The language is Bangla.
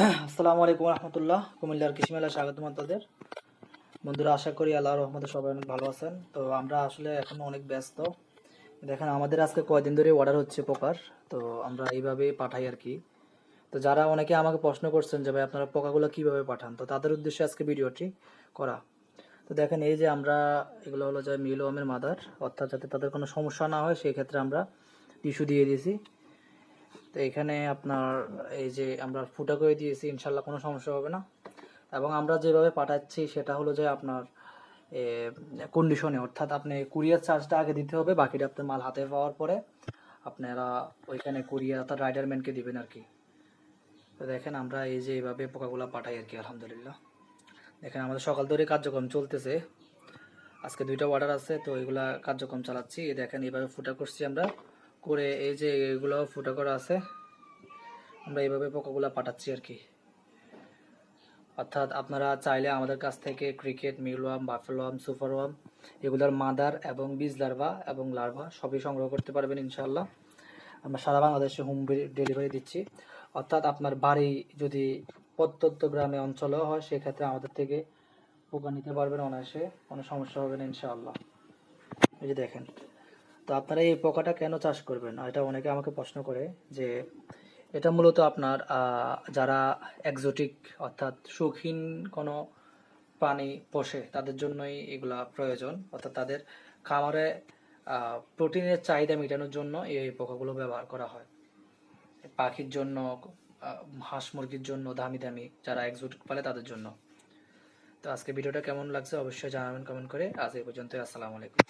আসসালামু আলাইকুম রহমতুল্লাহ। কুমিল্লার কৃষি মেলায় স্বাগতম আপনাদের। বন্ধুরা, আশা করি আল্লাহর রহমতে সবাই অনেক ভালো আছেন। তো আমরা আসলে এখন অনেক ব্যস্ত। দেখেন, আমাদের আজকে কয়দিন ধরে অর্ডার হচ্ছে পোকার। তো আমরা এইভাবেই পাঠাই আর কি। তো যারা অনেকে আমাকে প্রশ্ন করছেন যে ভাই আপনারা পোকাগুলো কিভাবে পাঠান, তো তাদের উদ্দেশ্যে আজকে ভিডিওটি করা। তো দেখেন, এই যে আমরা এগুলো হলো যে মিলওয়ার্মের মাদার, অর্থাৎ যাতে তাদের কোনো সমস্যা না হয় সেই ক্ষেত্রে আমরা টিস্যু দিয়ে দিয়েছি। তো এখানে আপনার এই যে আমরা ফুটা করে দিয়েছি, ইনশাল্লাহ কোনো সমস্যা হবে না। এবং আমরা যেভাবে পাঠাচ্ছি সেটা হলো যে আপনার কন্ডিশনে, অর্থাৎ আপনি কুরিয়ার চার্জটা আগে দিতে হবে, বাকিটা আপনার মাল হাতে পাওয়ার পরে আপনারা ওইখানে কুরিয়ার অর্থাৎ রাইডার ম্যানকে দিবেন আর কি। তো দেখেন, আমরা এই যে এইভাবে পোকাগুলো পাঠাই আর কি। আলহামদুলিল্লাহ, দেখেন আমাদের সকাল ধরে কার্যক্রম চলতেছে। আজকে 2টা অর্ডার আছে, তো এগুলা কার্যক্রম চালাচ্ছি। দেখেন এইভাবে ফুটা করছি আমরা করে, এই যে এগুলো ফুটা করা আছে, আমরা এইভাবে পোকাগুলো পাঠাচ্ছি আর কি। অর্থাৎ আপনারা চাইলে আমাদের কাছ থেকে ক্রিকেট, মিলওয়ার্ম, বাফেলোয়ার্ম, সুপারওয়ার্ম এগুলোর মাদার এবং বীজ লার্ভা এবং লার্ভা সবই সংগ্রহ করতে পারবেন ইনশাআল্লাহ। আমরা সারা বাংলাদেশে হোম ডেলিভারি দিচ্ছি। অর্থাৎ আপনার বাড়ি যদি প্রত্যন্ত গ্রামে অঞ্চলেও হয়, সেক্ষেত্রে আমাদের থেকে পোকা নিতে পারবেন অনায়াসে, কোনো সমস্যা হবে না ইনশাআল্লাহ। এই যে দেখেন, তো আপনারা এই পোকাটা কেন চাষ করবেন, এটা অনেকে আমাকে প্রশ্ন করে যে এটা মূলত আপনার যারা এক্সোটিক অর্থাৎ শৌখিন কোনো প্রাণী পোষে তাদের জন্যই এগুলা প্রয়োজন। অর্থাৎ তাদের খামারে প্রোটিনের চাহিদা মেটানোর জন্য এই পোকাগুলো ব্যবহার করা হয়। পাখির জন্য, হাঁস মুরগির জন্য, দামি দামি যারা এক্সোটিক পালে তাদের জন্য। তো আজকে ভিডিওটা কেমন লাগছে অবশ্যই জানাবেন কমেন্ট করে। আজ এই পর্যন্ত, আসসালামু আলাইকুম।